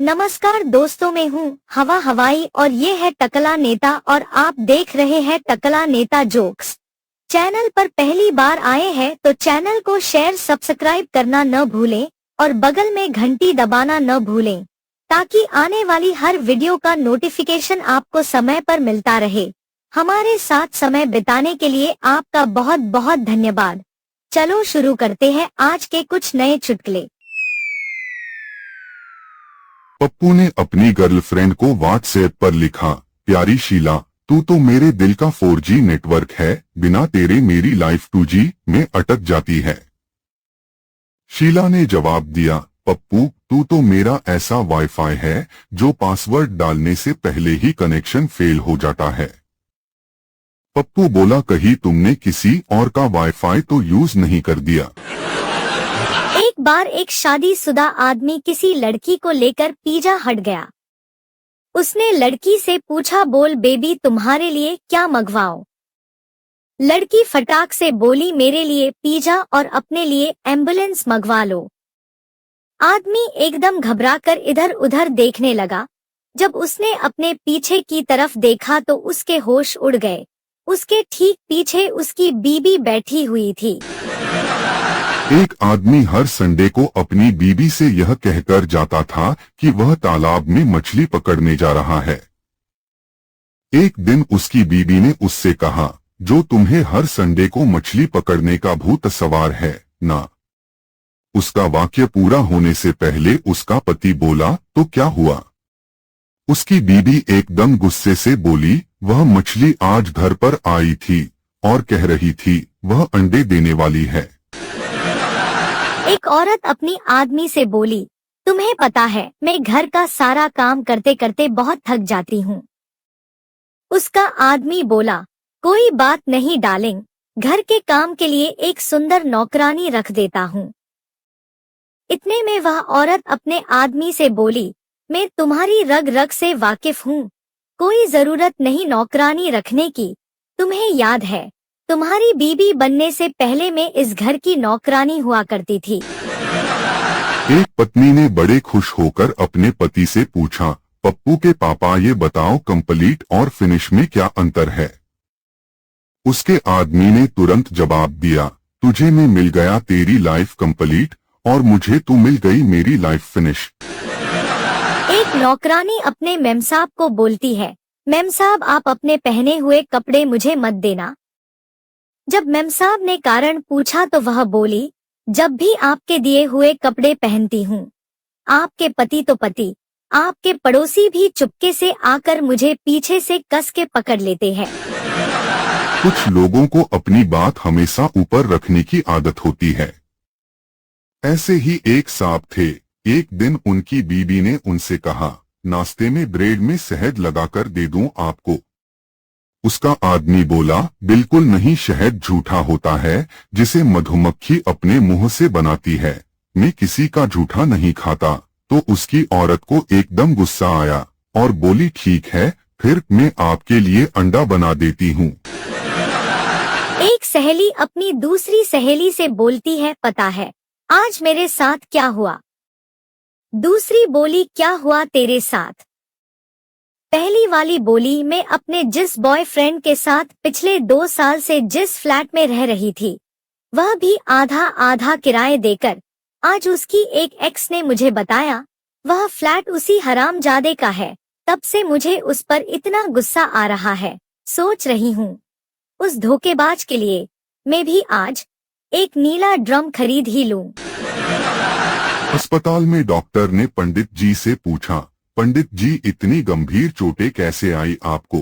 नमस्कार दोस्तों, मैं हूँ हवा हवाई और ये है टकला नेता और आप देख रहे हैं टकला नेता जोक्स। चैनल पर पहली बार आए हैं तो चैनल को शेयर सब्सक्राइब करना न भूलें और बगल में घंटी दबाना न भूलें ताकि आने वाली हर वीडियो का नोटिफिकेशन आपको समय पर मिलता रहे। हमारे साथ समय बिताने के लिए आपका बहुत बहुत धन्यवाद। चलो शुरू करते हैं आज के कुछ नए चुटकुले। पप्पू ने अपनी गर्लफ्रेंड को व्हाट्सएप पर लिखा, प्यारी शीला, तू तो मेरे दिल का 4G नेटवर्क है, बिना तेरे मेरी लाइफ 2G में अटक जाती है। शीला ने जवाब दिया, पप्पू तू तो मेरा ऐसा वाईफाई है जो पासवर्ड डालने से पहले ही कनेक्शन फेल हो जाता है। पप्पू बोला, कहीं तुमने किसी और का वाईफाई तो यूज नहीं कर दिया। एक बार एक शादीशुदा आदमी किसी लड़की को लेकर पिज़्ज़ा हट गया। उसने लड़की से पूछा, बोल बेबी तुम्हारे लिए क्या मंगवाऊं? लड़की फटाक से बोली, मेरे लिए पिज़्ज़ा और अपने लिए एम्बुलेंस मंगवा लो। आदमी एकदम घबराकर इधर उधर देखने लगा। जब उसने अपने पीछे की तरफ देखा तो उसके होश उड़ गए। उसके ठीक पीछे उसकी बीबी बैठी हुई थी। एक आदमी हर संडे को अपनी बीबी से यह कहकर जाता था कि वह तालाब में मछली पकड़ने जा रहा है। एक दिन उसकी बीबी ने उससे कहा, जो तुम्हें हर संडे को मछली पकड़ने का भूत सवार है ना। उसका वाक्य पूरा होने से पहले उसका पति बोला, तो क्या हुआ? उसकी बीबी एकदम गुस्से से बोली, वह मछली आज घर पर आई थी और कह रही थी वह अंडे देने वाली है। एक औरत अपनी आदमी से बोली, तुम्हें पता है मैं घर का सारा काम करते करते बहुत थक जाती हूँ। उसका आदमी बोला, कोई बात नहीं डार्लिंग, घर के काम के लिए एक सुंदर नौकरानी रख देता हूँ। इतने में वह औरत अपने आदमी से बोली, मैं तुम्हारी रग रग से वाकिफ हूँ, कोई जरूरत नहीं नौकरानी रखने की। तुम्हें याद है तुम्हारी बीबी बनने से पहले मैं इस घर की नौकरानी हुआ करती थी। एक पत्नी ने बड़े खुश होकर अपने पति से पूछा, पप्पू के पापा ये बताओ कंप्लीट और फिनिश में क्या अंतर है? उसके आदमी ने तुरंत जवाब दिया, तुझे मैं मिल गया तेरी लाइफ कंप्लीट और मुझे तू मिल गई मेरी लाइफ फिनिश। एक नौकरानी अपने मेम साहब को बोलती है, मेम साहब आप अपने पहने हुए कपड़े मुझे मत देना। जब मेम साहब ने कारण पूछा तो वह बोली, जब भी आपके दिए हुए कपड़े पहनती हूँ। आपके पति तो पति, आपके पड़ोसी भी चुपके से आकर मुझे पीछे से कस के पकड़ लेते हैं। कुछ लोगों को अपनी बात हमेशा ऊपर रखने की आदत होती है। ऐसे ही एक साहब थे। एक दिन उनकी बीबी ने उनसे कहा, नाश्ते में ब्रेड में शहद लगाकर दे दूं आपको? उसका आदमी बोला, बिल्कुल नहीं, शहद झूठा होता है जिसे मधुमक्खी अपने मुंह से बनाती है, मैं किसी का झूठा नहीं खाता। तो उसकी औरत को एकदम गुस्सा आया और बोली, ठीक है फिर मैं आपके लिए अंडा बना देती हूँ। एक सहेली अपनी दूसरी सहेली से बोलती है, पता है आज मेरे साथ क्या हुआ? दूसरी बोली, क्या हुआ तेरे साथ? पहली वाली बोली, मैं अपने जिस बॉयफ्रेंड के साथ पिछले 2 साल से जिस फ्लैट में रह रही थी, वह भी आधा आधा किराए देकर, आज उसकी एक एक्स ने मुझे बताया वह फ्लैट उसी हरामजादे का है। तब से मुझे उस पर इतना गुस्सा आ रहा है, सोच रही हूँ उस धोखेबाज के लिए मैं भी आज एक नीला ड्रम खरीद ही लूं। अस्पताल में डॉक्टर ने पंडित जी से पूछा, पंडित जी इतनी गंभीर चोटें कैसे आई आपको?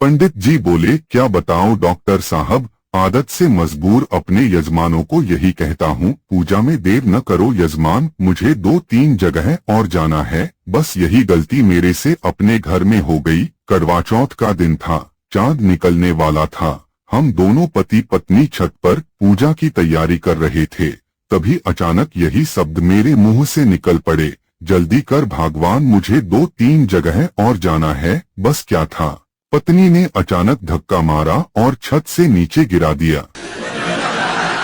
पंडित जी बोले, क्या बताऊं डॉक्टर साहब, आदत से मजबूर अपने यजमानों को यही कहता हूं, पूजा में देर न करो यजमान, मुझे 2-3 जगह और जाना है, बस यही गलती मेरे से अपने घर में हो गई। करवा चौथ का दिन था, चांद निकलने वाला था, हम दोनों पति पत्नी छत पर पूजा की तैयारी कर रहे थे, तभी अचानक यही शब्द मेरे मुंह से निकल पड़े, जल्दी कर भगवान, मुझे 2-3 जगह और जाना है। बस क्या था, पत्नी ने अचानक धक्का मारा और छत से नीचे गिरा दिया।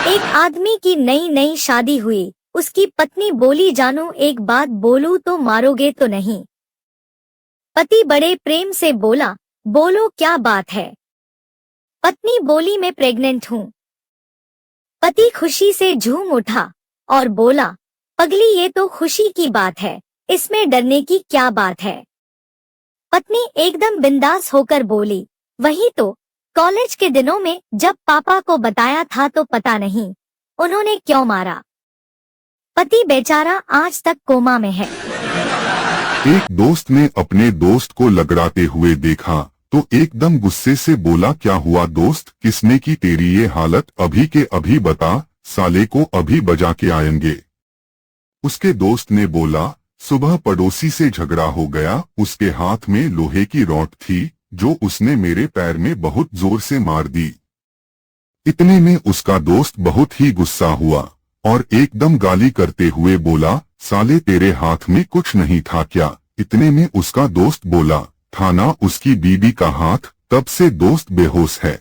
एक आदमी की नई नई शादी हुई, उसकी पत्नी बोली, जानू एक बात बोलूं तो मारोगे तो नहीं? पति बड़े प्रेम से बोला, बोलो क्या बात है? पत्नी बोली, मैं प्रेग्नेंट हूँ। पति खुशी से झूम उठा और बोला, पगली ये तो खुशी की बात है, इसमें डरने की क्या बात है? पत्नी एकदम बिंदास होकर बोली, वही तो, कॉलेज के दिनों में जब पापा को बताया था तो पता नहीं उन्होंने क्यों मारा। पति बेचारा आज तक कोमा में है। एक दोस्त ने अपने दोस्त को लगड़ाते हुए देखा तो एकदम गुस्से से बोला, क्या हुआ दोस्त, किसने की तेरी ये हालत? अभी के अभी बता, साले को अभी बजा के आएंगे। उसके दोस्त ने बोला, सुबह पड़ोसी से झगड़ा हो गया, उसके हाथ में लोहे की रॉड थी जो उसने मेरे पैर में बहुत जोर से मार दी। इतने में उसका दोस्त बहुत ही गुस्सा हुआ और एकदम गाली करते हुए बोला, साले तेरे हाथ में कुछ नहीं था क्या? इतने में उसका दोस्त बोला, था ना उसकी बीबी का हाथ, तब से दोस्त बेहोश है।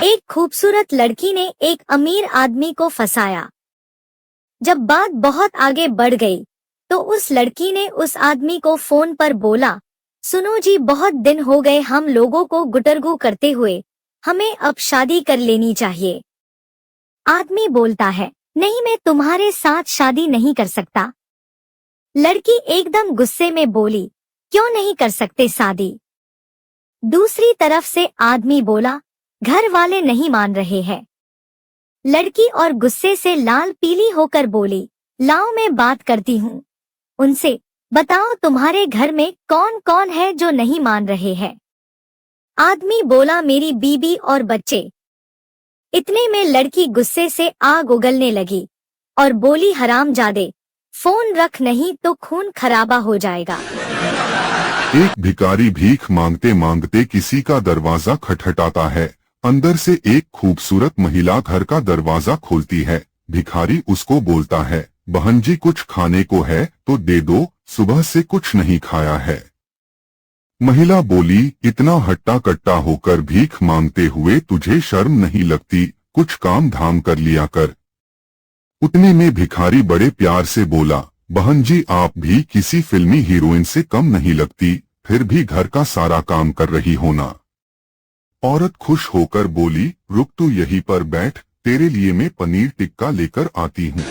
एक खूबसूरत लड़की ने एक अमीर आदमी को फंसाया। जब बात बहुत आगे बढ़ गई तो उस लड़की ने उस आदमी को फोन पर बोला, सुनो जी, बहुत दिन हो गए हम लोगों को गुटरगू करते हुए, हमें अब शादी कर लेनी चाहिए। आदमी बोलता है, नहीं मैं तुम्हारे साथ शादी नहीं कर सकता। लड़की एकदम गुस्से में बोली, क्यों नहीं कर सकते शादी? दूसरी तरफ से आदमी बोला, घर वाले नहीं मान रहे हैं। लड़की और गुस्से से लाल पीली होकर बोली, लाओ मैं बात करती हूँ उनसे, बताओ तुम्हारे घर में कौन कौन है जो नहीं मान रहे हैं? आदमी बोला, मेरी बीबी और बच्चे। इतने में लड़की गुस्से से आग उगलने लगी और बोली, हरामजादे, फोन रख नहीं तो खून खराबा हो जाएगा। एक भिखारी भीख मांगते मांगते किसी का दरवाजा खटखटाता है। अंदर से एक खूबसूरत महिला घर का दरवाजा खोलती है। भिखारी उसको बोलता है, बहन जी कुछ खाने को है तो दे दो, सुबह से कुछ नहीं खाया है। महिला बोली, इतना हट्टा कट्टा होकर भीख मांगते हुए तुझे शर्म नहीं लगती? कुछ काम धाम कर लिया कर। उतने में भिखारी बड़े प्यार से बोला, बहन जी आप भी किसी फिल्मी हीरोइन से कम नहीं लगती, फिर भी घर का सारा काम कर रही हो ना। औरत खुश होकर बोली, रुक तू यहीं पर बैठ, तेरे लिए मैं पनीर टिक्का लेकर आती हूँ।